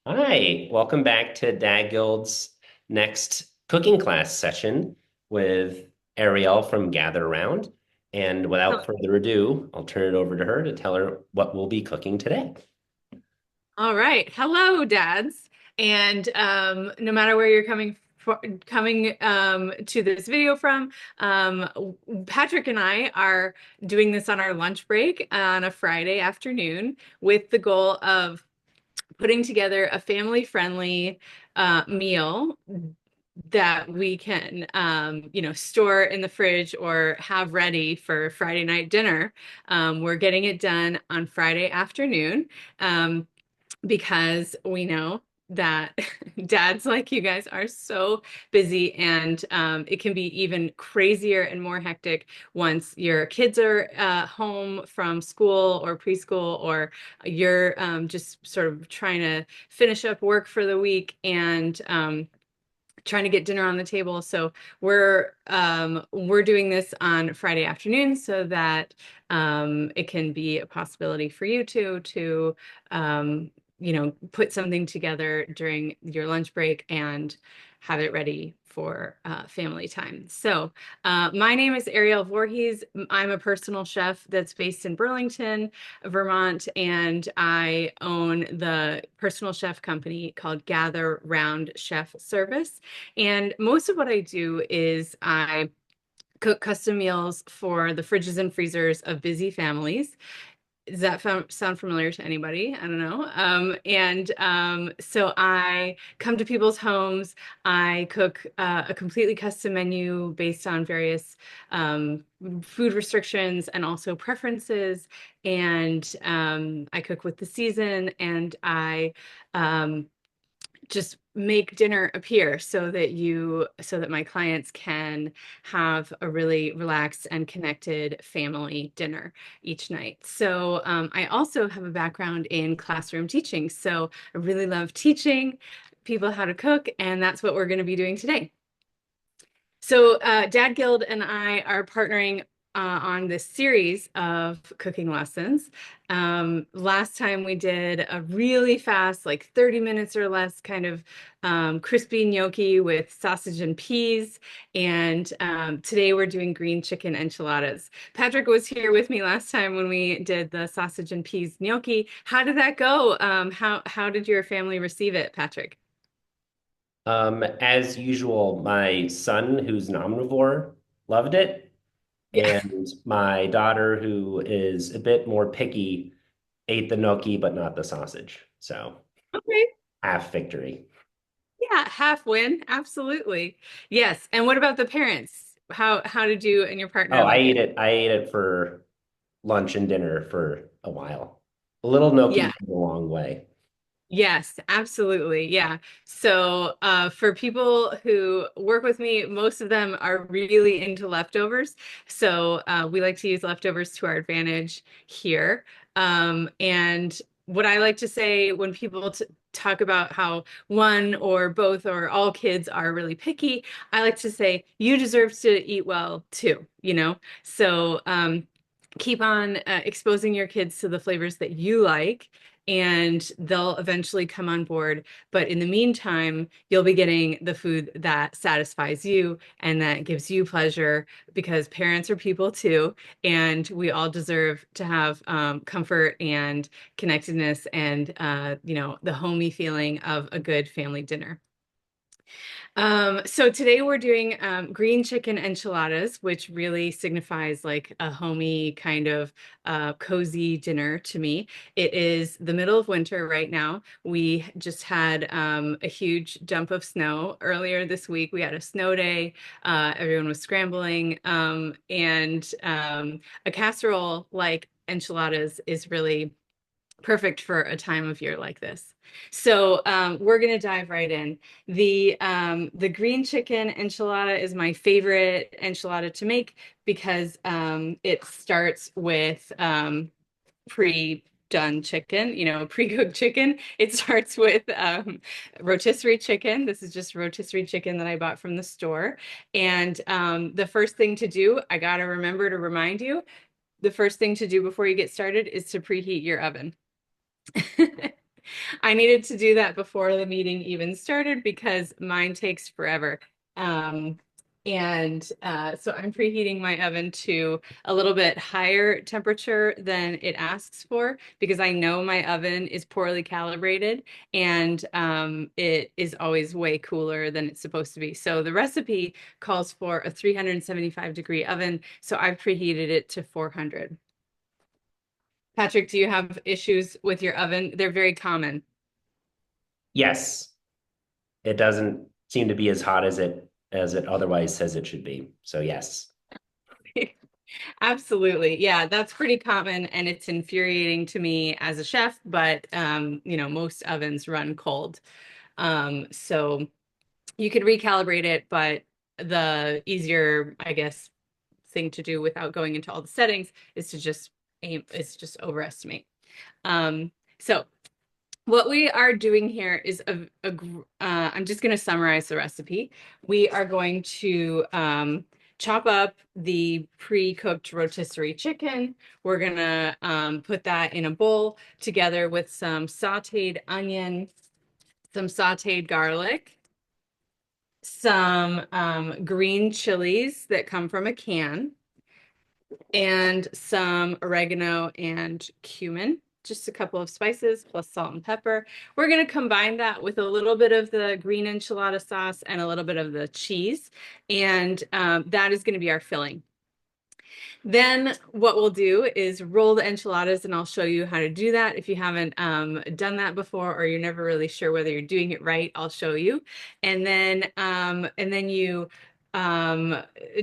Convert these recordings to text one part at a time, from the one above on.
Hi, welcome back to Dad Guild's next cooking class session with Ariel from Gather Around. And without further ado, I'll turn it over to her to tell her what we'll be cooking today. All right. Hello, dads. And no matter where you're coming to this video from, Patrick and I are doing this on our lunch break on a Friday afternoon with the goal of putting together a family-friendly meal that we can store in the fridge or have ready for Friday night dinner. We're getting it done on Friday afternoon. Because we know that dads like you guys are so busy, and it can be even crazier and more hectic once your kids are home from school or preschool, or you're just sort of trying to finish up work for the week and trying to get dinner on the table. So we're doing this on Friday afternoon so that it can be a possibility for you to put something together during your lunch break and have it ready for family time. So my name is Ariel Voorhies. I'm a personal chef that's based in Burlington, Vermont, and I own the personal chef company called Gather Round Chef Service. And most of what I do is I cook custom meals for the fridges and freezers of busy families. Does that sound familiar to anybody? I don't know. So I come to people's homes. I cook a completely custom menu based on various food restrictions and also preferences. And I cook with the season, and I um, just make dinner appear so that my clients can have a really relaxed and connected family dinner each night. So I also have a background in classroom teaching. So I really love teaching people how to cook, and that's what we're going to be doing today. So, Dad Guild and I are partnering on this series of cooking lessons. Last time we did a really fast, like 30 minutes or less, kind of crispy gnocchi with sausage and peas. And today we're doing green chicken enchiladas. Patrick was here with me last time when we did the sausage and peas gnocchi. How did that go? How did your family receive it, Patrick? As usual, my son, who's an omnivore, loved it, Yeah. and my daughter, who is a bit more picky, ate the gnocchi but not the sausage. So Okay. half victory. Yeah, half win. Absolutely. Yes. And what about the parents? How did you and your Oh, partner I like ate it? it. I ate it for lunch and dinner for a while. A little gnocchi Yeah. goes a long way. Yes, absolutely. Yeah. So for people who work with me, most of them are really into leftovers. So we like to use leftovers to our advantage here. And what I like to say when people t talk about how one or both or all kids are really picky, I like to say you deserve to eat well too, you know? So keep on exposing your kids to the flavors that you like, and they'll eventually come on board. But in the meantime, you'll be getting the food that satisfies you and that gives you pleasure, because parents are people too, and we all deserve to have comfort and connectedness and the homey feeling of a good family dinner. So today we're doing green chicken enchiladas, which really signifies like a homey kind of cozy dinner to me. It is the middle of winter right now. We just had a huge dump of snow earlier this week. We had a snow day. Everyone was scrambling, and a casserole like enchiladas is really perfect for a time of year like this. So we're gonna dive right in. The green chicken enchilada is my favorite enchilada to make because it starts with pre-done chicken, pre-cooked chicken. It starts with rotisserie chicken. This is just rotisserie chicken that I bought from the store. And the first thing to do, I gotta remember to remind you, the first thing to do before you get started is to preheat your oven. I needed to do that before the meeting even started because mine takes forever. Um, so I'm preheating my oven to a little bit higher temperature than it asks for because I know my oven is poorly calibrated and it is always way cooler than it's supposed to be. So the recipe calls for a 375-degree oven, so I've preheated it to 400. Patrick, do you have issues with your oven? They're very common. Yes, it doesn't seem to be as hot as it otherwise says it should be. So yes. Absolutely. Yeah, that's pretty common and it's infuriating to me as a chef, but most ovens run cold. So you could recalibrate it, but the easier, I guess, thing to do without going into all the settings is to just just overestimate. So what we are doing here is I'm just going to summarize the recipe. We are going to chop up the pre-cooked rotisserie chicken. We're going to put that in a bowl together with some sauteed onion, some sauteed garlic, some green chilies that come from a can, and some oregano and cumin, just a couple of spices plus salt and pepper. We're going to combine that with a little bit of the green enchilada sauce and a little bit of the cheese. And that is going to be our filling. Then what we'll do is roll the enchiladas, and I'll show you how to do that. If you haven't done that before, or you're never really sure whether you're doing it right, I'll show you. And then you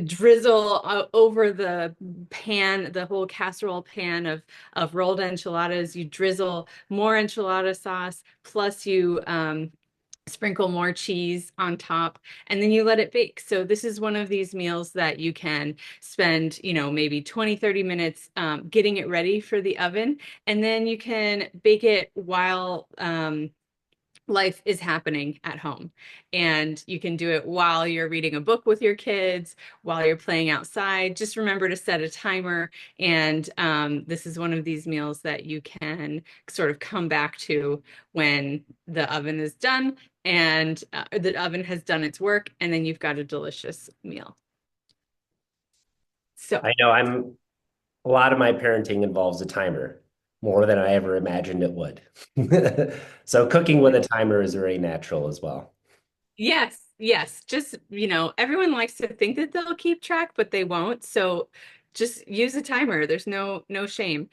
drizzle over the pan, the whole casserole pan of rolled enchiladas. You drizzle more enchilada sauce, plus you sprinkle more cheese on top, and then you let it bake. So this is one of these meals that you can spend, maybe 20-30 minutes getting it ready for the oven, and then you can bake it while life is happening at home. And you can do it while you're reading a book with your kids, while you're playing outside. Just remember to set a timer. And this is one of these meals that you can sort of come back to when the oven is done and the oven has done its work, and then you've got a delicious meal. So I know a lot of my parenting involves a timer, more than I ever imagined it would. So cooking with a timer is very natural as well. yes, yes. Just, everyone likes to think that they'll keep track, but they won't. So just use a timer. There's no shame.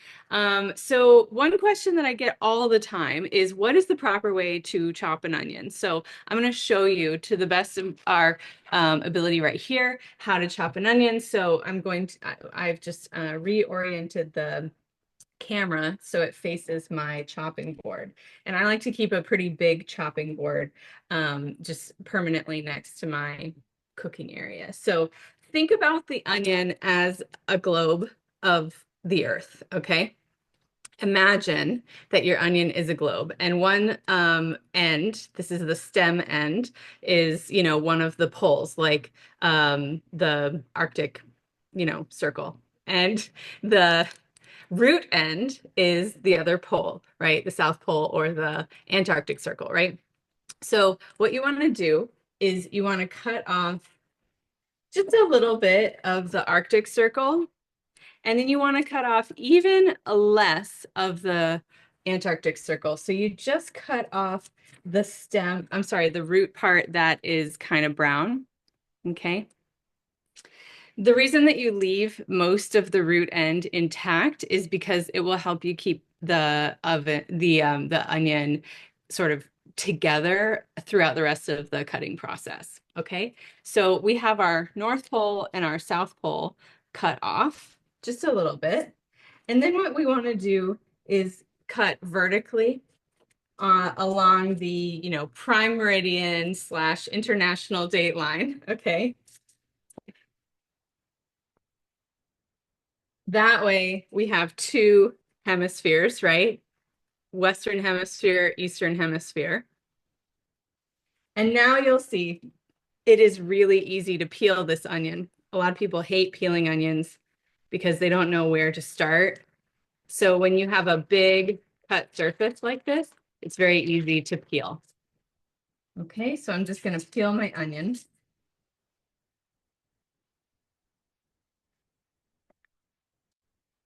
So one question that I get all the time is, what is the proper way to chop an onion? So I'm going to show you to the best of our ability right here how to chop an onion. So I've just reoriented the camera so it faces my chopping board. And I like to keep a pretty big chopping board just permanently next to my cooking area. So think about the onion as a globe of the earth, okay? Imagine that your onion is a globe, and one end, this is the stem end, is, one of the poles, like the Arctic, circle. And the root end is the other pole, right? The South Pole or the Antarctic Circle, right? So what you want to do is you want to cut off just a little bit of the Arctic Circle, and then you want to cut off even less of the Antarctic Circle. So you just cut off the stem, I'm sorry, the root part that is kind of brown, okay? The reason that you leave most of the root end intact is because it will help you keep the onion sort of together throughout the rest of the cutting process. Okay, so we have our North Pole and our South Pole cut off just a little bit. And then what we want to do is cut vertically along the, prime meridian / international date line. Okay. That way we have two hemispheres, right? Western hemisphere, Eastern hemisphere. And now you'll see it is really easy to peel this onion. A lot of people hate peeling onions because they don't know where to start. So when you have a big cut surface like this, it's very easy to peel. Okay, so I'm just going to peel my onions.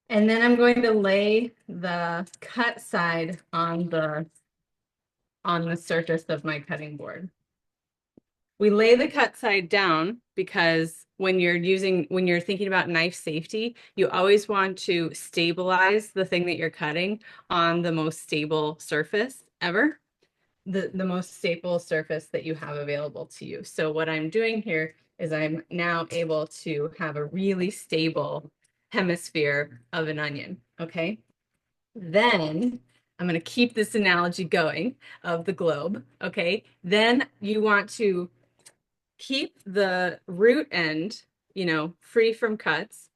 And then I'm going to lay the cut side on the surface of my cutting board. We lay the cut side down because when you're thinking about knife safety, you always want to stabilize the thing that you're cutting on the most stable surface ever, the most stable surface that you have available to you. So what I'm doing here is I'm now able to have a really stable hemisphere of an onion, okay? Then I'm going to keep this analogy going of the globe, okay? Then you want to keep the root end, free from cuts.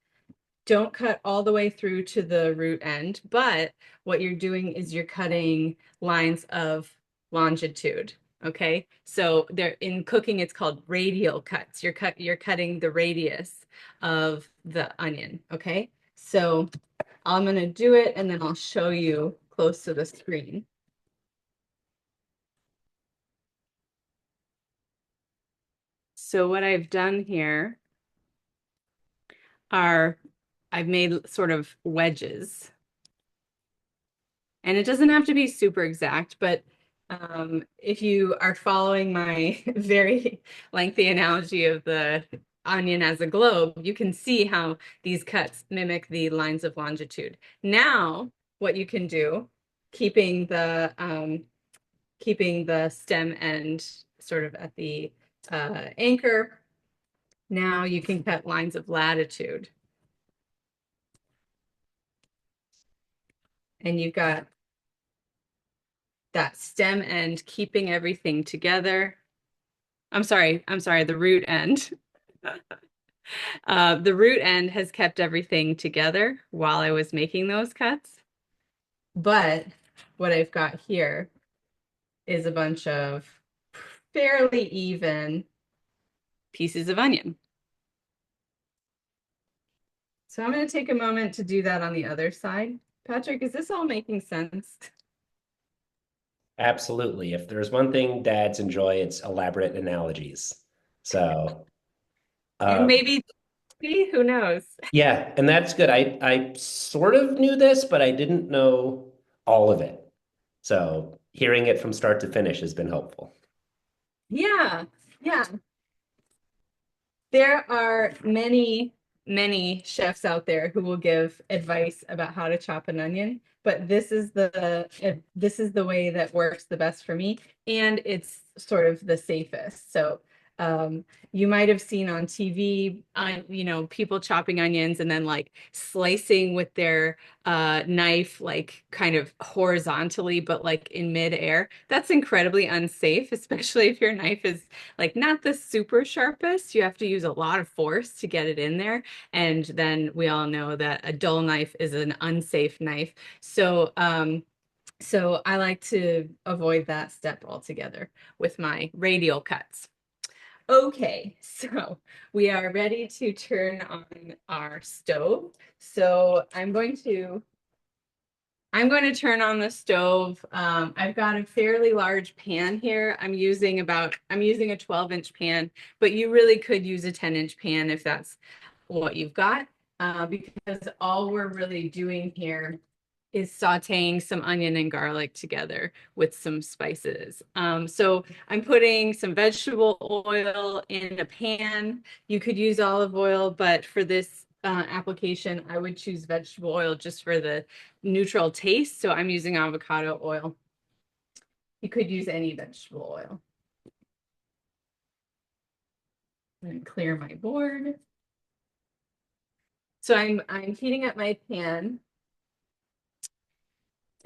Don't cut all the way through to the root end, but what you're doing is you're cutting lines of longitude. Okay, so there in cooking, it's called radial cuts. You're cutting the radius of the onion. Okay, so I'm gonna do it and then I'll show you close to the screen. So what I've done here are I've made sort of wedges. And it doesn't have to be super exact, but if you are following my very lengthy analogy of the onion as a globe, you can see how these cuts mimic the lines of longitude. Now, what you can do, keeping the stem end sort of at the anchor, now you can cut lines of latitude. And you've got that stem end keeping everything together. I'm sorry, the root end. The root end has kept everything together while I was making those cuts. But what I've got here is a bunch of fairly even pieces of onion. So I'm going to take a moment to do that on the other side. Patrick, is this all making sense? Absolutely. If there's one thing dads enjoy, it's elaborate analogies. So, And uh, maybe, who knows? yeah, and that's good. I sort of knew this, but I didn't know all of it. So hearing it from start to finish has been helpful. Yeah, yeah. There are many, many chefs out there who will give advice about how to chop an onion, but this is the way that works the best for me, and it's sort of the safest. So you might have seen on TV, people chopping onions and then like slicing with their knife, like kind of horizontally, but like in midair. That's incredibly unsafe, especially if your knife is like not the super sharpest. You have to use a lot of force to get it in there. And then we all know that a dull knife is an unsafe knife. So I like to avoid that step altogether with my radial cuts. Okay, so we are ready to turn on our stove. So I'm going to turn on the stove. I've got a fairly large pan here. I'm using a 12-inch pan, but you really could use a 10-inch pan if that's what you've got, because all we're really doing here is sauteing some onion and garlic together with some spices. So I'm putting some vegetable oil in a pan. You could use olive oil, but for this application, I would choose vegetable oil just for the neutral taste. So I'm using avocado oil. You could use any vegetable oil. I'm going to clear my board. So I'm heating up my pan.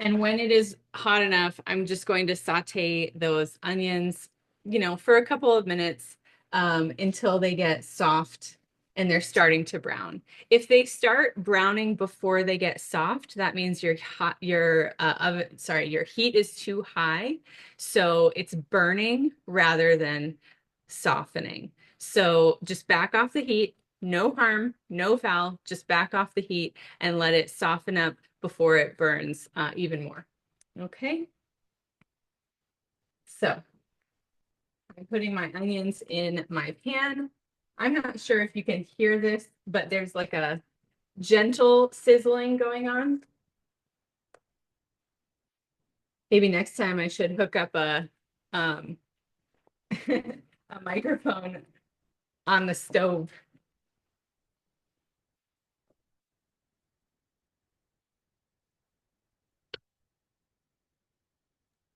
And when it is hot enough, I'm just going to saute those onions, for a couple of minutes until they get soft and they're starting to brown. If they start browning before they get soft, that means your heat is too high, so it's burning rather than softening. So just back off the heat. No harm, no foul, just back off the heat and let it soften up before it burns even more. Okay. So I'm putting my onions in my pan. I'm not sure if you can hear this, but there's like a gentle sizzling going on. Maybe next time I should hook up a a microphone on the stove.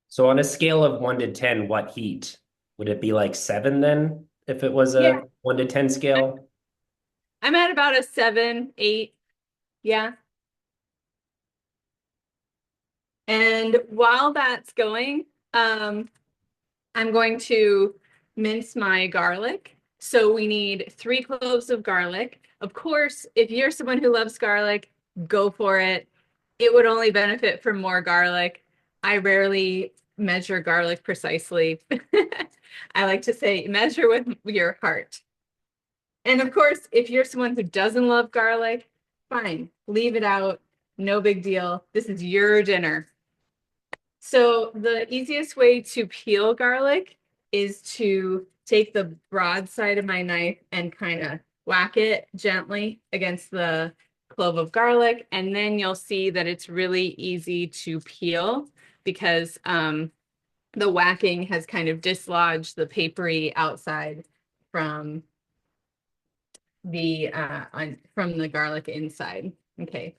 So on a scale of 1 to 10, what heat? Would it be like 7 then, if it was Yeah, a 1 to 10 scale? I'm at about a 7, 8. Yeah. And while that's going, I'm going to mince my garlic. So we need 3 cloves of garlic. Of course, if you're someone who loves garlic, go for it. It would only benefit from more garlic. I rarely measure garlic precisely. I like to say measure with your heart. And of course, if you're someone who doesn't love garlic, fine, leave it out. No big deal. This is your dinner. So the easiest way to peel garlic is to take the broad side of my knife and kind of whack it gently against the clove of garlic. And then you'll see that it's really easy to peel because the whacking has kind of dislodged the papery outside from the garlic inside. Okay.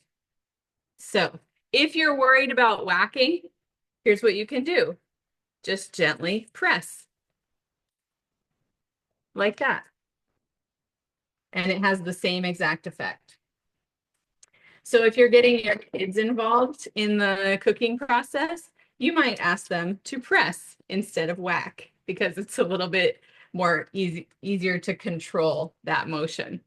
So if you're worried about whacking, here's what you can do. Just gently press like that. And it has the same exact effect. So if you're getting your kids involved in the cooking process, you might ask them to press instead of whack because it's a little bit more easier to control that motion.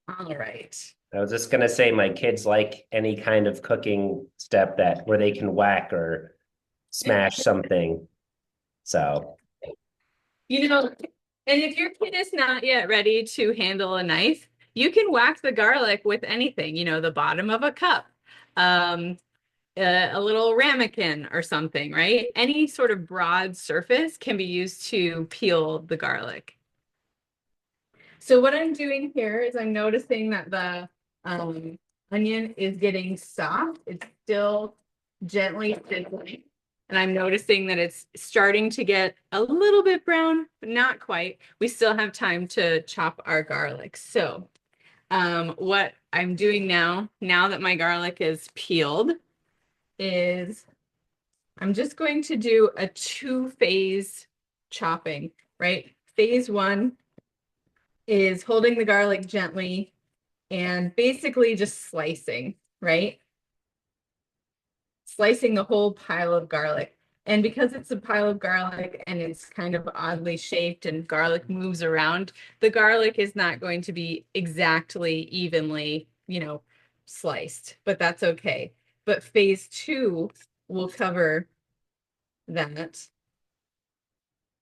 All right. I was just gonna say my kids like any kind of cooking step that where they can whack or smash something. So You know, and if your kid is not yet ready to handle a knife, you can whack the garlic with anything, the bottom of a cup, um, a little ramekin or something, right? Any sort of broad surface can be used to peel the garlic. So what I'm doing here is I'm noticing that the onion is getting soft. It's still gently sizzling. And I'm noticing that it's starting to get a little bit brown, but not quite. We still have time to chop our garlic. So what I'm doing now that my garlic is peeled, is I'm just going to do a 2-phase chopping, right? Phase 1 is holding the garlic gently and basically just slicing, right? Slicing the whole pile of garlic. And because it's a pile of garlic and it's kind of oddly shaped and garlic moves around, the garlic is not going to be exactly evenly, sliced, but that's okay. But phase 2 will cover that.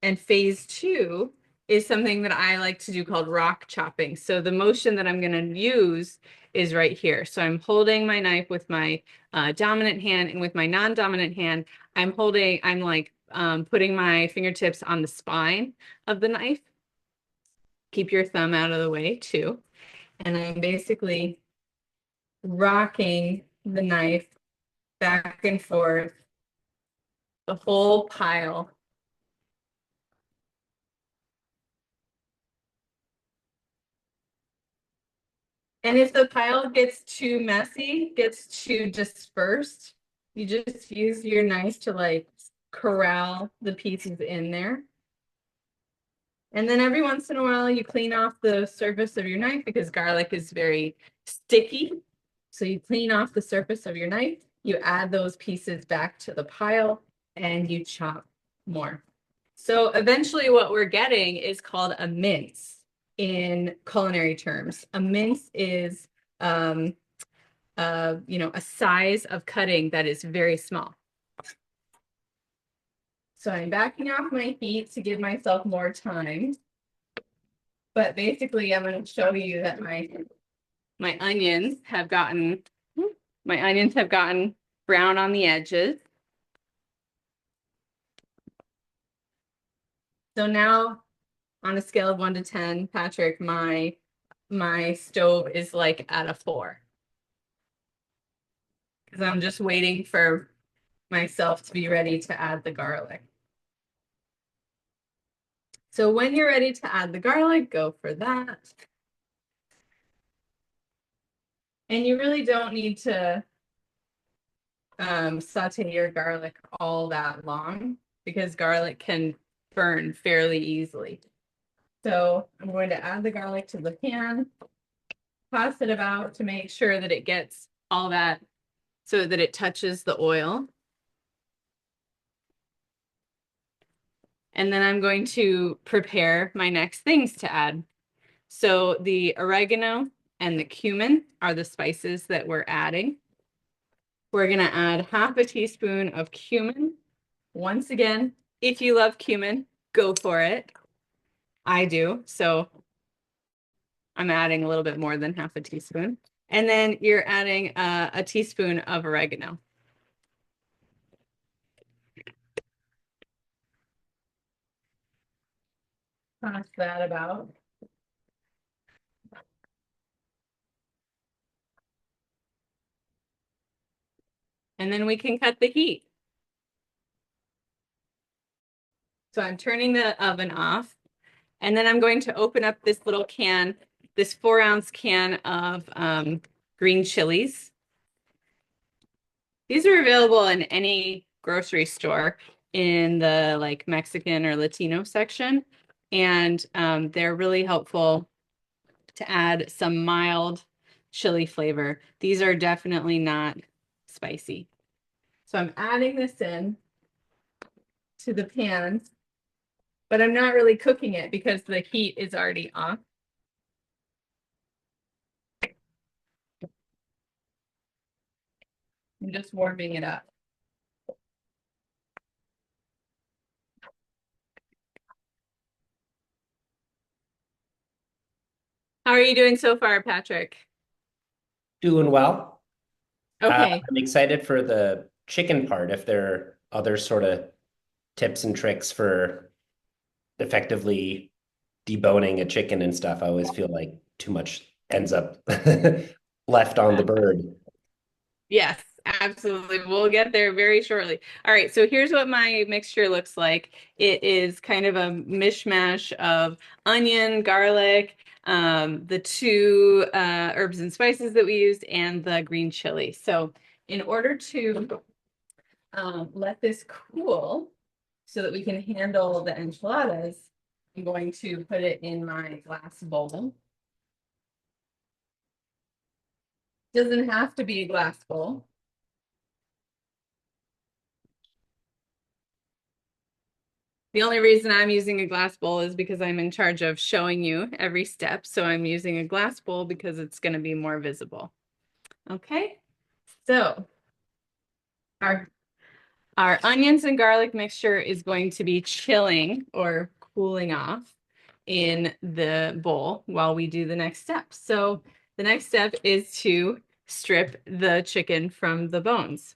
And phase 2 is something that I like to do called rock chopping. So the motion that I'm going to use is right here. So I'm holding my knife with my dominant hand, and with my non-dominant hand, I'm like putting my fingertips on the spine of the knife. Keep your thumb out of the way too. And I'm basically rocking the knife back and forth, the whole pile. And if the pile gets too messy, gets too dispersed, you just use your knife to like corral the pieces in there. And then every once in a while, you clean off the surface of your knife because garlic is very sticky. So you clean off the surface of your knife, you add those pieces back to the pile, and you chop more. So eventually what we're getting is called a mince in culinary terms. A mince is a size of cutting that is very small. So I'm backing off my heat to give myself more time. But basically I'm going to show you that my onions have gotten brown on the edges. So now on a scale of 1 to 10, Patrick, my stove is like at a 4 because I'm just waiting for myself to be ready to add the garlic. So when you're ready to add the garlic, go for that. And you really don't need to saute your garlic all that long because garlic can burn fairly easily. So I'm going to add the garlic to the pan, toss it about to make sure that it gets all that so that it touches the oil. And then I'm going to prepare my next things to add. So the oregano and the cumin are the spices that we're adding. We're going to add half a teaspoon of cumin. Once again, if you love cumin, go for it. I do. So I'm adding a little bit more than half a teaspoon. And then you're adding a teaspoon of oregano. Toss that about. And then we can cut the heat. So I'm turning the oven off. And then I'm going to open up this little can, this 4-ounce can of green chilies. These are available in any grocery store in the like Mexican or Latino section. And they're really helpful to add some mild chili flavor. These are definitely not spicy. So I'm adding this in to the pan, but I'm not really cooking it because the heat is already off. I'm just warming it up. How are you doing so far, Patrick? Doing well. Okay. I'm excited for the chicken part. If there are other sort of tips and tricks for effectively deboning a chicken and stuff, I always feel like too much ends up left on the bird. Yes, absolutely. We'll get there very shortly. All right, so here's what my mixture looks like. It is kind of a mishmash of onion, garlic, the two herbs and spices that we used, and the green chili. So in order to let this cool so that we can handle the enchiladas, I'm going to put it in my glass bowl. Doesn't have to be a glass bowl. The only reason I'm using a glass bowl is because I'm in charge of showing you every step. So I'm using a glass bowl because it's going to be more visible. Okay, so our our onions and garlic mixture is going to be chilling or cooling off in the bowl while we do the next step. So the next step is to strip the chicken from the bones.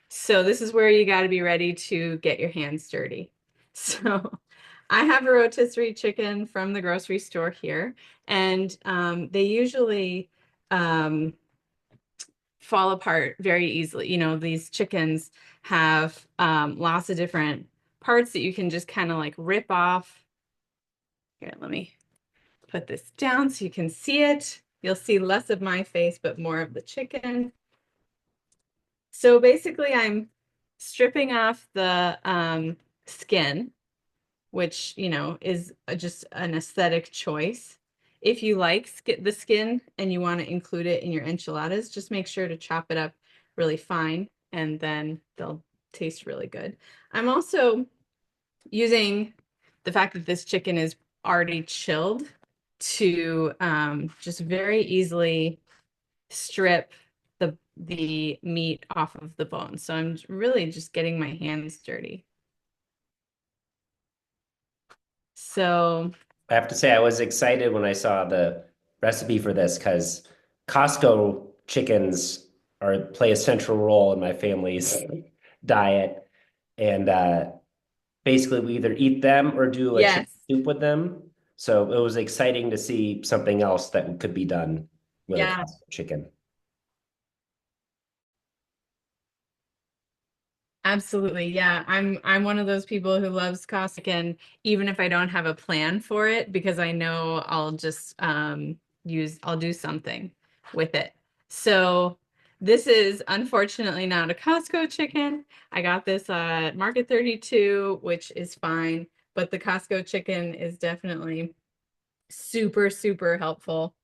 So this is where you got to be ready to get your hands dirty. So I have a rotisserie chicken from the grocery store here, and they usually fall apart very easily. You know, these chickens have lots of different parts that you can just kind of like rip off. Here, let me put this down so you can see it. You'll see less of my face, but more of the chicken. So basically, I'm stripping off the skin, which, you know, is just an aesthetic choice. If you like the skin and you want to include it in your enchiladas, just make sure to chop it up really fine and then they'll taste really good. I'm also using the fact that this chicken is already chilled to just very easily strip the meat off of the bone. So I'm really just getting my hands dirty. So I have to say, I was excited when I saw the recipe for this because Costco chickens are play a central role in my family's diet. And basically we either eat them or do a chicken Yes. soup with them. So it was exciting to see something else that could be done with a Yeah. Costco chicken. Absolutely. Yeah. I'm one of those people who loves Cossack, and even if I don't have a plan for it, because I know I'll just I'll do something with it. So this is unfortunately not a Costco chicken. I got this at Market 32, which is fine, but the Costco chicken is definitely super, super helpful.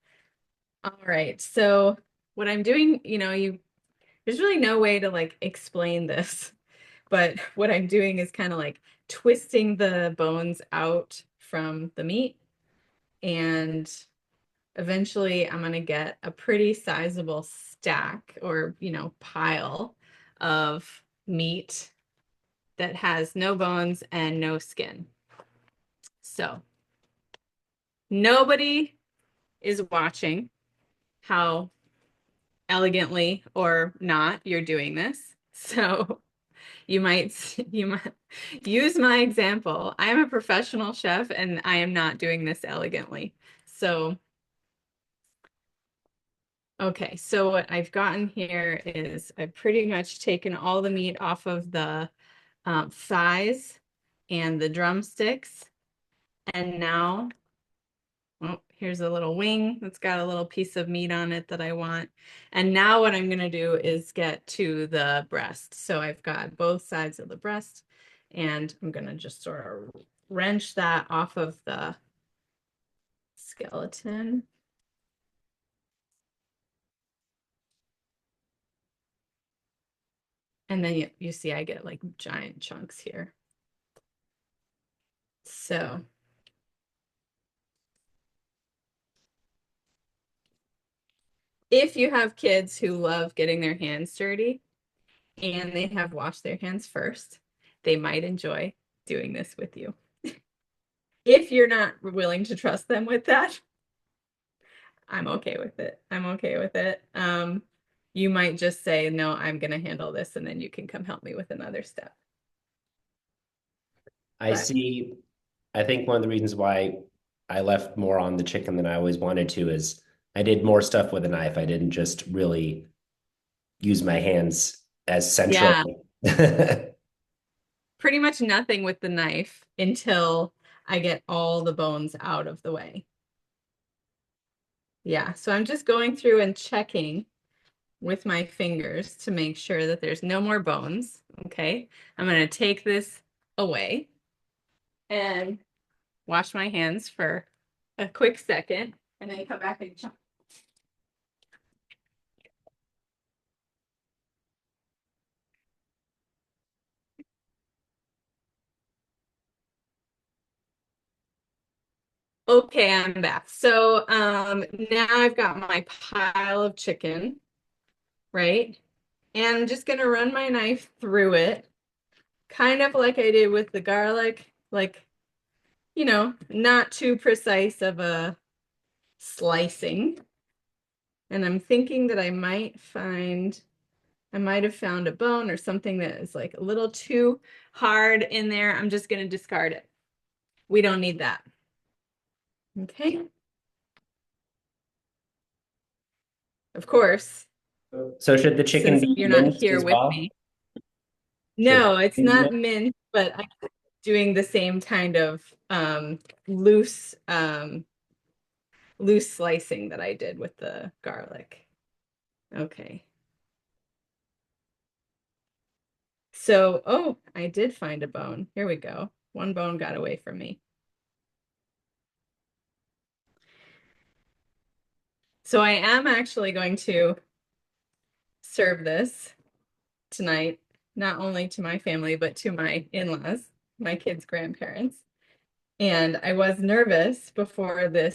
All right. So what I'm doing, there's really no way to like explain this. But what I'm doing is kind of like twisting the bones out from the meat. And eventually I'm going to get a pretty sizable stack or, pile of meat that has no bones and no skin. So nobody is watching how elegantly or not you're doing this. So you might use my example. I am a professional chef and I am not doing this elegantly. So, okay, so what I've gotten here is I've pretty much taken all the meat off of the thighs and the drumsticks. And now, oh, here's a little wing that's got a little piece of meat on it that I want. And now what I'm going to do is get to the breast. So I've got both sides of the breast, and I'm going to just sort of wrench that off of the skeleton. And then you see I get like giant chunks here. So if you have kids who love getting their hands dirty and they have washed their hands first, they might enjoy doing this with you. If you're not willing to trust them with that, I'm okay with it. I'm okay with it. You might just say, no, I'm going to handle this, and then you can come help me with another step. I But see. I think one of the reasons why I left more on the chicken than I always wanted to is I did more stuff with a knife. I didn't just really use my hands as yeah, central. pretty much nothing with the knife until I get all the bones out of the way. Yeah, so I'm just going through and checking with my fingers to make sure that there's no more bones. Okay, I'm going to take this away and wash my hands for a quick second, and then come back and chop. Okay, I'm back. So now I've got my pile of chicken, right? And I'm just gonna run my knife through it, kind of like I did with the garlic, like, not too precise of a slicing. And I'm thinking that I might have found a bone or something that is like a little too hard in there. I'm just gonna discard it. We don't need that. Okay. Of course, So should the chicken since be you're not minced here as with me. well? Should the No, it's chicken be not minced? mint, but I'm doing the same kind of loose loose slicing that I did with the garlic. Okay. So, oh, I did find a bone. Here we go. One bone got away from me. So I am actually going to serve this tonight, not only to my family, but to my in-laws, my kids' grandparents. And I was nervous before they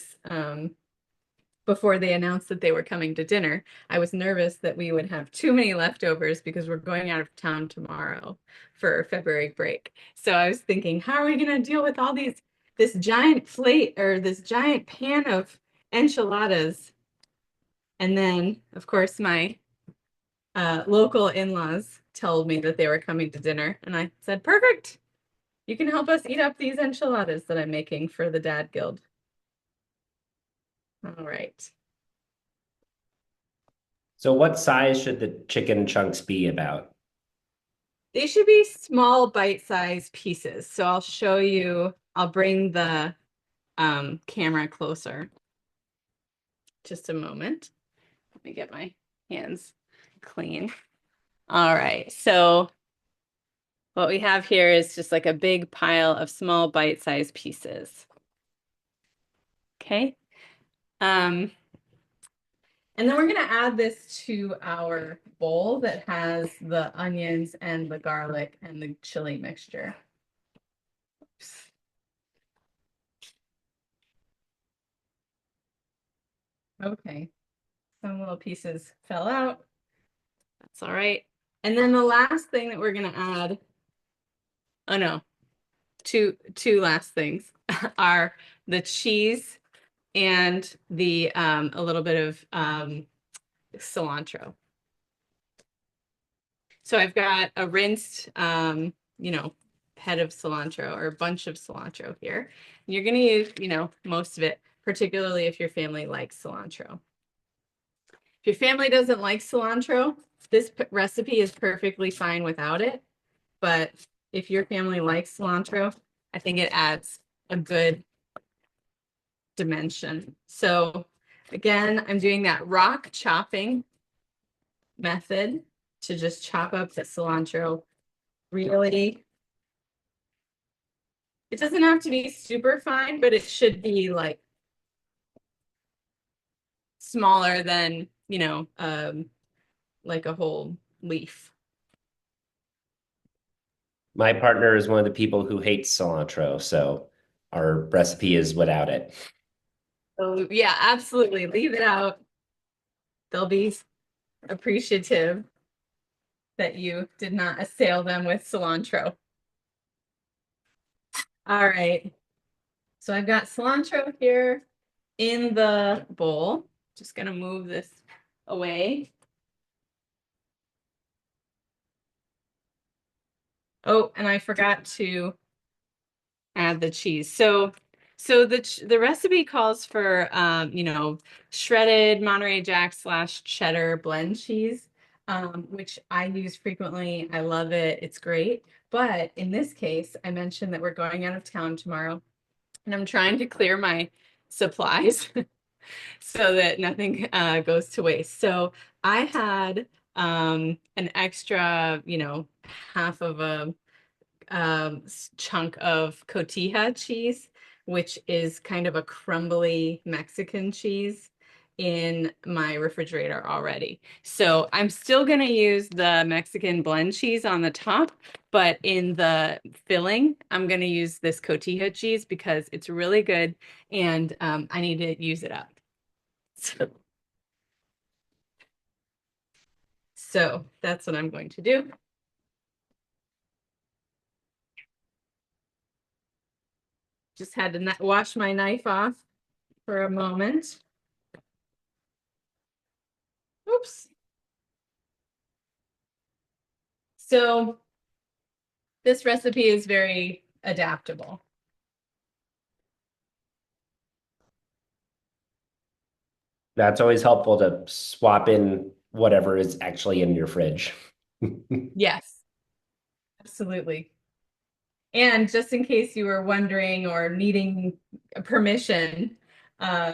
announced that they were coming to dinner. I was nervous that we would have too many leftovers because we're going out of town tomorrow for February break. So I was thinking, how are we going to deal with this giant plate or this giant pan of enchiladas? And then, of course, my local in-laws told me that they were coming to dinner, and I said, perfect. you can help us eat up these enchiladas that I'm making for the Dad Guild. All right. So what size should the chicken chunks be about? They should be small bite-sized pieces. So I'll show you, I'll bring the camera closer. Just a moment. Let me get my hands clean. All right. So what we have here is just like a big pile of small bite-sized pieces. Okay. Um, and then we're going to add this to our bowl that has the onions and the garlic and the chili mixture. Oops. Okay. Some little pieces fell out. That's all right. And then the last thing that we're going to add, oh no, two last things are the cheese and the a little bit of cilantro. So I've got a rinsed head of cilantro or a bunch of cilantro here. You're going to use, most of it, particularly if your family likes cilantro. If your family doesn't like cilantro, this recipe is perfectly fine without it. But if your family likes cilantro, I think it adds a good dimension. So again, I'm doing that rock chopping method to just chop up the cilantro really. It doesn't have to be super fine, but it should be like smaller than, like a whole leaf. My partner is one of the people who hates cilantro, so our recipe is without it. So yeah, absolutely. Leave it out. They'll be appreciative that you did not assail them with cilantro. All right. So I've got cilantro here in the bowl. Just gonna move this away. Oh, and I forgot to add the cheese. So the recipe calls for shredded Monterey Jack/cheddar blend cheese, which I use frequently. I love it. It's great. But in this case, I mentioned that we're going out of town tomorrow, and I'm trying to clear my supplies so that nothing goes to waste. So I had an extra, half of a chunk of cotija cheese, which is kind of a crumbly Mexican cheese in my refrigerator already. So I'm still going to use the Mexican blend cheese on the top, but in the filling, I'm going to use this cotija cheese because it's really good and I need to use it up. So that's what I'm going to do. Just had to wash my knife off for a moment. Oops. So this recipe is very adaptable. That's always helpful to swap in whatever is actually in your fridge. Yes, absolutely. And just in case you were wondering or needing permission uh,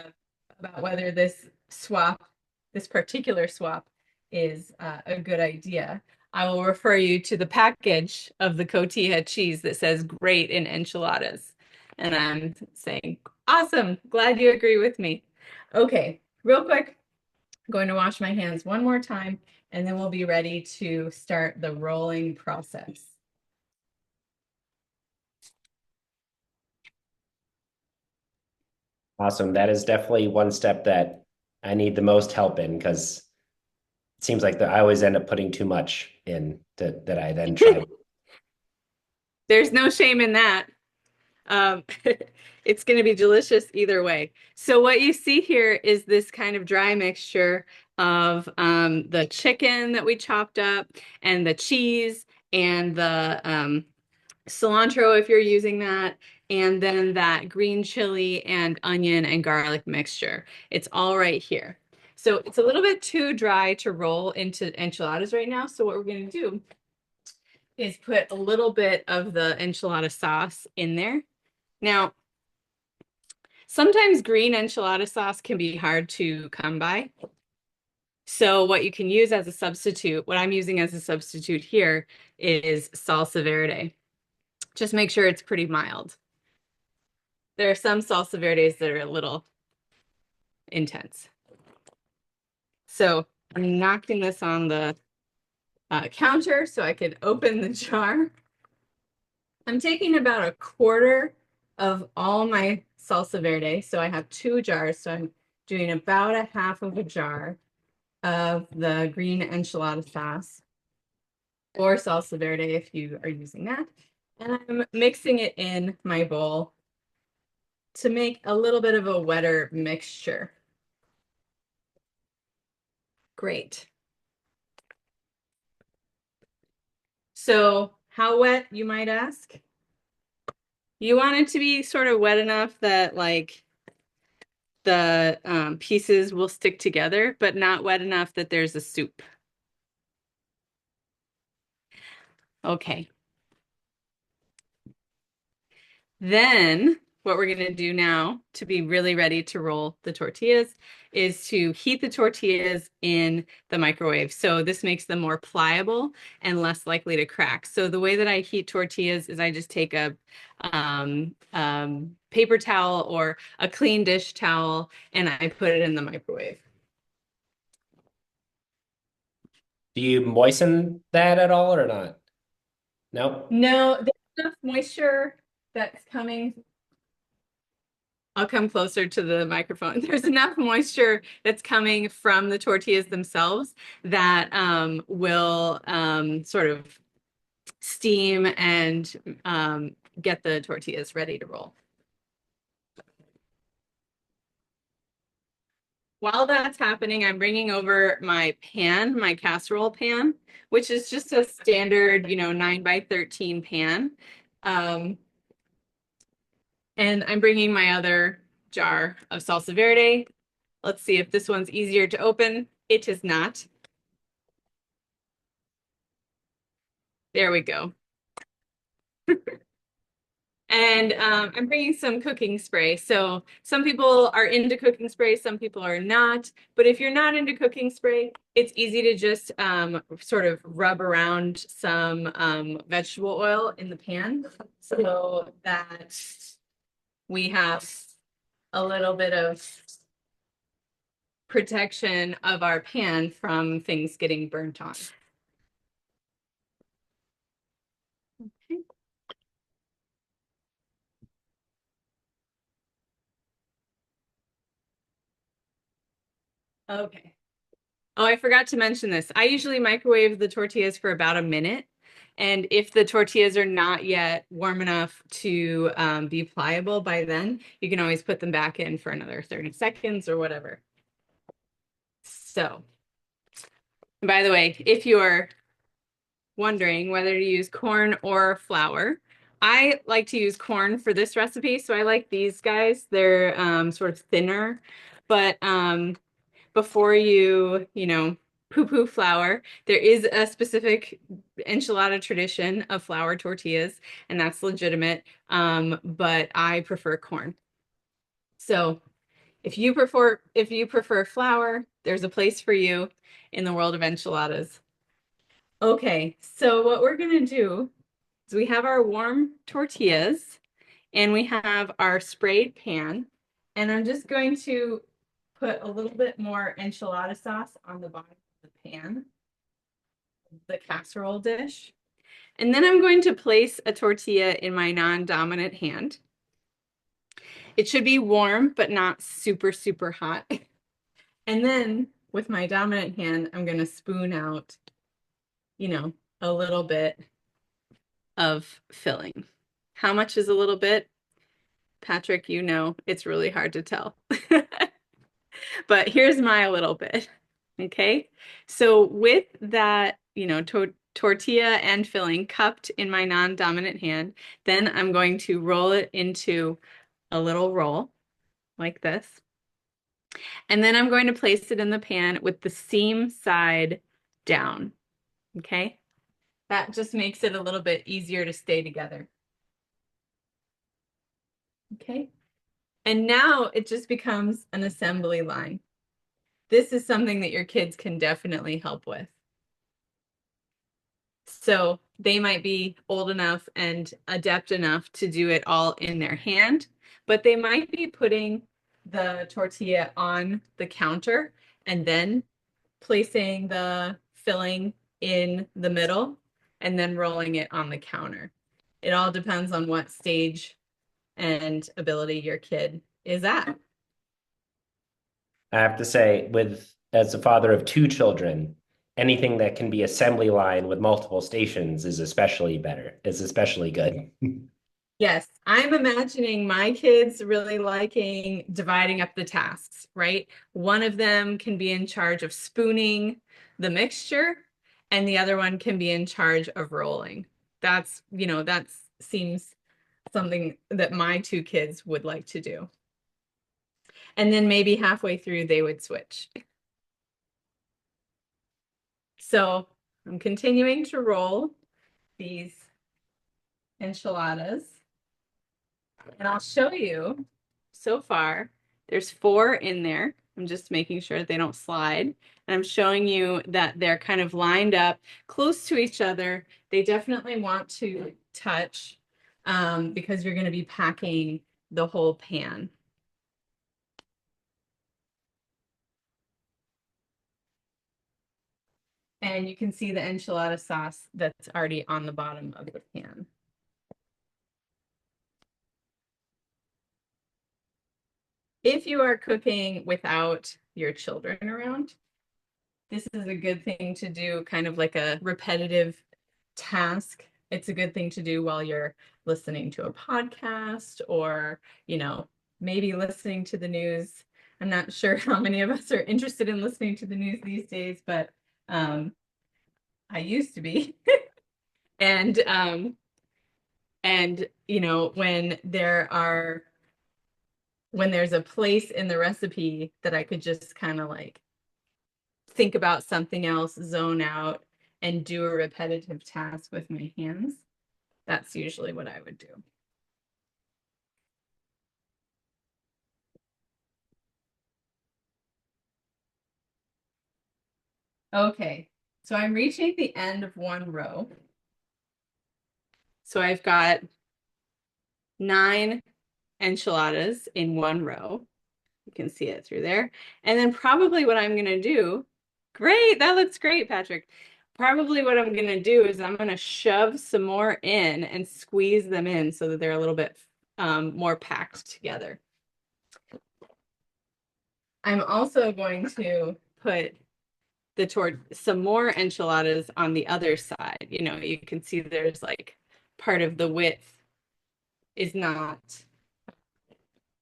about whether this particular swap is a good idea, I will refer you to the package of the cotija cheese that says great in enchiladas. And I'm saying, awesome, glad you agree with me. Okay, real quick, I'm going to wash my hands one more time, and then we'll be ready to start the rolling process. Awesome. That is definitely one step that I need the most help in because it seems like I always end up putting too much in that I then try. There's no shame in that. Um, it's going to be delicious either way. So what you see here is this kind of dry mixture of the chicken that we chopped up and the cheese and the cilantro if you're using that, and then that green chili and onion and garlic mixture. It's all right here. So it's a little bit too dry to roll into enchiladas right now. So what we're going to do is put a little bit of the enchilada sauce in there. Now, sometimes green enchilada sauce can be hard to come by. So what you can use as a substitute, what I'm using as a substitute here is salsa verde. Just make sure it's pretty mild. There are some salsa verdes that are a little intense. So I'm knocking this on the counter so I could open the jar. I'm taking about a quarter of all my salsa verde. So I have 2 jars. So I'm doing about a half of a jar of the green enchilada sauce or salsa verde if you are using that. And I'm mixing it in my bowl to make a little bit of a wetter mixture. Great. So how wet, you might ask? You want it to be sort of wet enough that like the pieces will stick together, but not wet enough that there's a soup. Okay. Then what we're going to do now to be really ready to roll the tortillas is to heat the tortillas in the microwave. So this makes them more pliable and less likely to crack. So the way that I heat tortillas is I just take a paper towel or a clean dish towel and I put it in the microwave. Do you moisten that at all or not? Nope. No, there's enough moisture that's coming. I'll come closer to the microphone. There's enough moisture that's coming from the tortillas themselves that will sort of steam and get the tortillas ready to roll. While that's happening, I'm bringing over my pan, my casserole pan, which is just a standard, 9 by 13 pan. And I'm bringing my other jar of salsa verde. Let's see if this one's easier to open. It is not. There we go. And I'm bringing some cooking spray. So some people are into cooking spray, some people are not. But if you're not into cooking spray, it's easy to just sort of rub around some vegetable oil in the pan so that we have a little bit of protection of our pan from things getting burnt on. Okay. Okay. Oh, I forgot to mention this. I usually microwave the tortillas for about a minute. And if the tortillas are not yet warm enough to be pliable by then, you can always put them back in for another 30 seconds or whatever. So, by the way, if you're wondering whether to use corn or flour, I like to use corn for this recipe. So I like these guys. They're sort of thinner, but before you poo-poo flour, there is a specific enchilada tradition of flour tortillas, and that's legitimate. But I prefer corn. So if you prefer flour, there's a place for you in the world of enchiladas. Okay, so what we're gonna do is we have our warm tortillas and we have our sprayed pan, and I'm just going to put a little bit more enchilada sauce on the bottom of the pan, the casserole dish. And then I'm going to place a tortilla in my non-dominant hand. It should be warm, but not super, super hot. And then with my dominant hand, I'm going to spoon out, a little bit of filling. How much is a little bit? Patrick, it's really hard to tell. But here's my little bit. Okay. So with that, tortilla and filling cupped in my non-dominant hand. Then I'm going to roll it into a little roll like this. And then I'm going to place it in the pan with the seam side down. Okay? That just makes it a little bit easier to stay together. Okay? And now it just becomes an assembly line. This is something that your kids can definitely help with. So they might be old enough and adept enough to do it all in their hand, but they might be putting the tortilla on the counter and then placing the filling in the middle and then rolling it on the counter. It all depends on what stage and ability your kid is at. I have to say, with as a father of two children, anything that can be assembly line with multiple stations is especially better, is especially good. Yes, I'm imagining my kids really liking dividing up the tasks, right? One of them can be in charge of spooning the mixture, and the other one can be in charge of rolling. That seems something that my two kids would like to do. And then maybe halfway through they would switch. So I'm continuing to roll these enchiladas. And I'll show you so far, there's four in there. I'm just making sure they don't slide. And I'm showing you that they're kind of lined up close to each other. They definitely want to touch because you're going to be packing the whole pan. And you can see the enchilada sauce that's already on the bottom of the pan. If you are cooking without your children around, this is a good thing to do, kind of like a repetitive task. It's a good thing to do while you're listening to a podcast or, maybe listening to the news. I'm not sure how many of us are interested in listening to the news these days, but I used to be. And when there's a place in the recipe that I could just kind of like think about something else, zone out, and do a repetitive task with my hands, that's usually what I would do. Okay, so I'm reaching the end of one row. So I've got 9 enchiladas in one row. You can see it through there. And then probably what I'm going to do, great, that looks great, Patrick. Probably what I'm going to do is I'm going to shove some more in and squeeze them in so that they're a little bit more packed together. I'm also going to put some more enchiladas on the other side. You can see there's like part of the width is not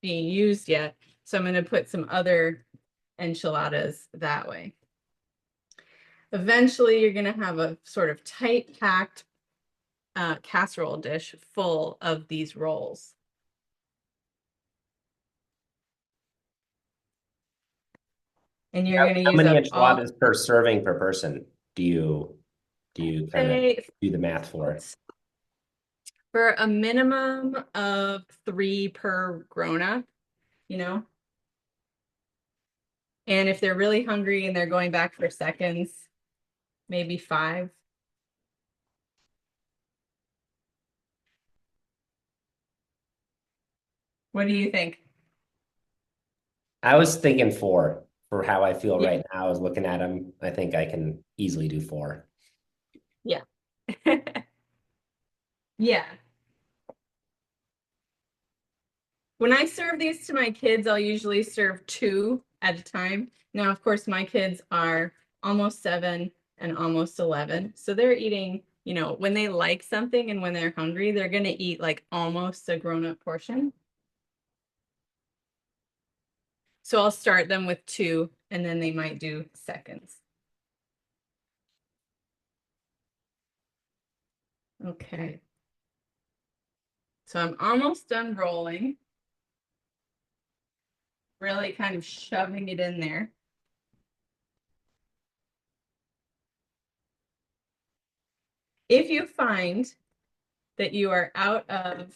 being used yet. So I'm going to put some other enchiladas that way. Eventually, you're going to have a sort of tight packed casserole dish full of these rolls. And you're going to How use many up all, enchiladas per serving per person do you kind of say, do the math for? for a minimum of 3 per grown-up, you know? And if they're really hungry and they're going back for seconds, maybe 5. What do you think? I was thinking 4 for how I feel Yeah. right now. I was looking at them. I think I can easily do 4. Yeah. Yeah. When I serve these to my kids, I'll usually serve 2 at a time. Now, of course, my kids are almost 7 and almost 11. So they're eating, when they like something and when they're hungry, they're going to eat like almost a grown-up portion. So I'll start them with 2 and then they might do seconds. Okay. So I'm almost done rolling, really kind of shoving it in there. If you find that you are out of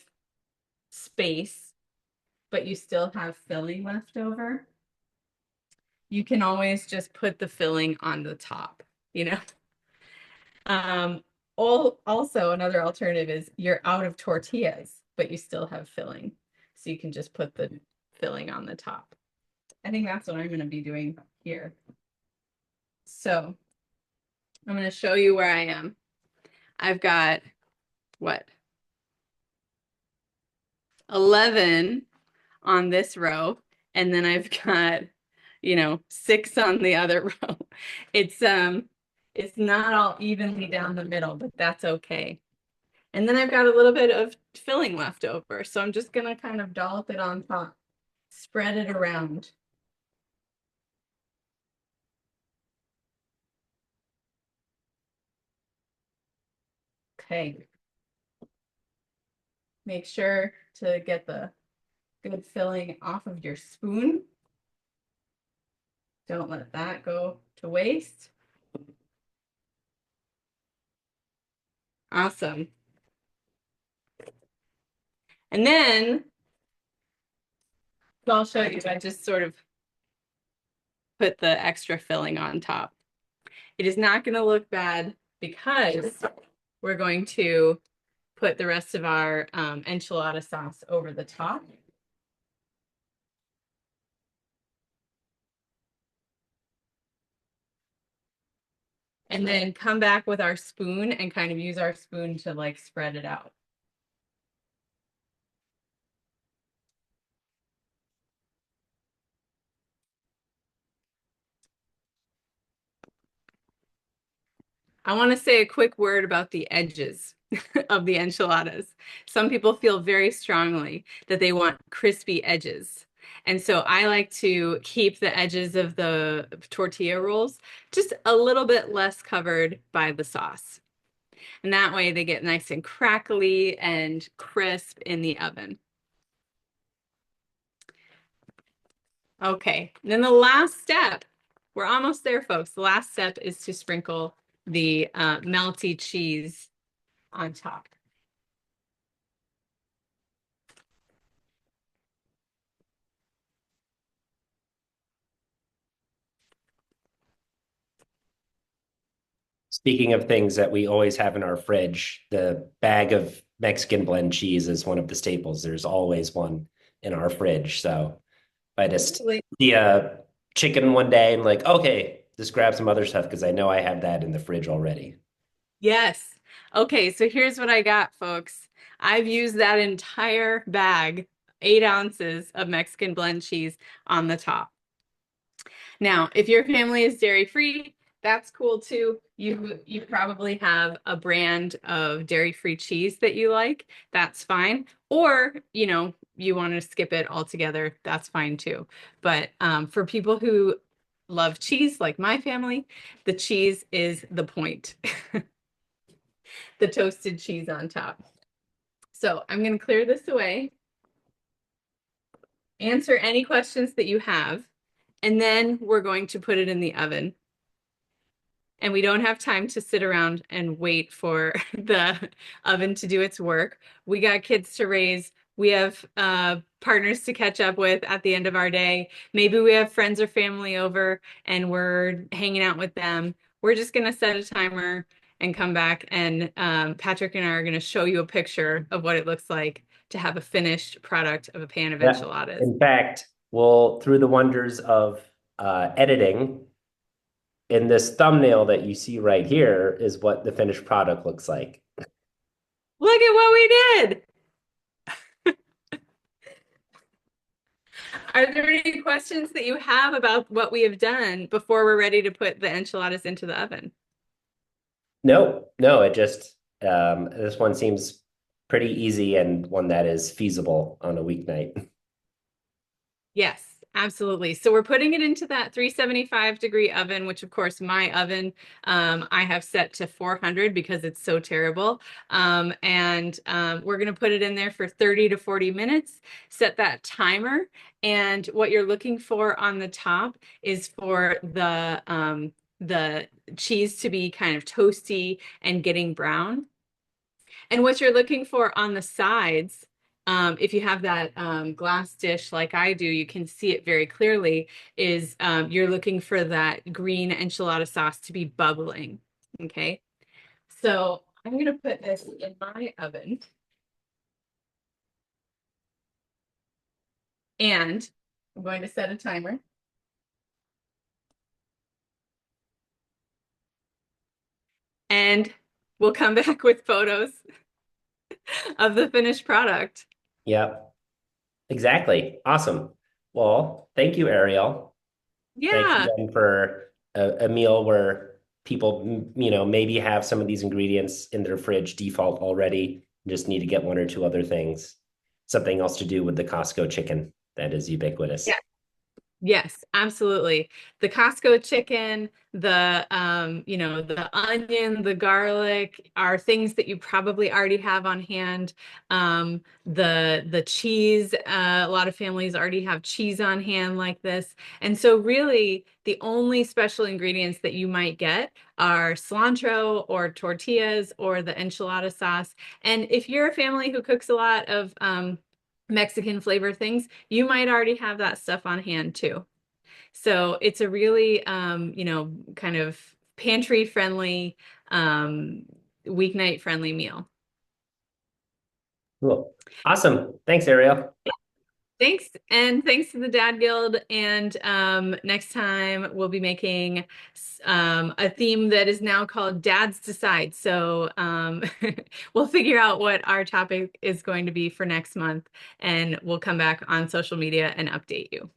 space, but you still have filling left over, you can always just put the filling on the top, you know? Um, also another alternative is you're out of tortillas, but you still have filling. So you can just put the filling on the top. I think that's what I'm going to be doing here. So I'm going to show you where I am. I've got what? 11 on this row, and then I've got, 6 on the other row. It's not all evenly down the middle, but that's okay. And then I've got a little bit of filling left over, so I'm just gonna kind of dollop it on top, spread it around. Okay. Make sure to get the good filling off of your spoon. Don't let that go to waste. Awesome. And then, so I'll show you, I just sort of put the extra filling on top. It is not going to look bad because we're going to put the rest of our enchilada sauce over the top. And then come back with our spoon and kind of use our spoon to like spread it out. I want to say a quick word about the edges of the enchiladas. Some people feel very strongly that they want crispy edges. And so I like to keep the edges of the tortilla rolls just a little bit less covered by the sauce. And that way they get nice and crackly and crisp in the oven. Okay, and then the last step, we're almost there, folks. The last step is to sprinkle the melty cheese on top. Speaking of things that we always have in our fridge, the bag of Mexican blend cheese is one of the staples. There's always one in our fridge. So if I just see a chicken one day and like, okay, just grab some other stuff because I know I have that in the fridge already. Yes. Okay, so here's what I got, folks. I've used that entire bag, 8 ounces of Mexican blend cheese on the top. Now, if your family is dairy-free, that's cool too. You probably have a brand of dairy-free cheese that you like. That's fine. Or, you want to skip it altogether, that's fine too. But for people who love cheese, like my family, the cheese is the point. The toasted cheese on top. So I'm going to clear this away, answer any questions that you have, and then we're going to put it in the oven. And we don't have time to sit around and wait for the oven to do its work. We got kids to raise. We have partners to catch up with at the end of our day. Maybe we have friends or family over and we're hanging out with them. We're just going to set a timer and come back. And Patrick and I are going to show you a picture of what it looks like to have a finished product of a pan of Yeah. enchiladas. In fact, we'll, through the wonders of editing, in this thumbnail that you see right here is what the finished product looks like. Look at what we did. Are there any questions that you have about what we have done before we're ready to put the enchiladas into the oven? No, no, it just this one seems pretty easy and one that is feasible on a weeknight. Yes. absolutely. So we're putting it into that 375-degree oven, which of course my oven I have set to 400 because it's so terrible. We're going to put it in there for 30 to 40 minutes, set that timer. And what you're looking for on the top is for the cheese to be kind of toasty and getting brown. And what you're looking for on the sides, if you have that glass dish like I do, you can see it very clearly, is you're looking for that green enchilada sauce to be bubbling. Okay. So I'm going to put this in my oven. And I'm going to set a timer. And we'll come back with photos of the finished product. Yep, exactly. Awesome. Well, thank you, Ariel. Thanks Yeah. again for a meal where people, maybe have some of these ingredients in their fridge default already. Just need to get one or two other things. Something else to do with the Costco chicken that is ubiquitous. Yes, absolutely. The Costco chicken, the onion, the garlic are things that you probably already have on hand. The cheese, a lot of families already have cheese on hand like this. And so really the only special ingredients that you might get are cilantro or tortillas or the enchilada sauce. And if you're a family who cooks a lot of Mexican flavor things, you might already have that stuff on hand too. So it's a really, kind of pantry friendly, weeknight friendly meal. Cool. Awesome. Thanks, Ariel. Thanks. And thanks to the Dad Guild. And next time we'll be making a theme that is now called Dads Decide. So we'll figure out what our topic is going to be for next month, and we'll come back on social media and update you.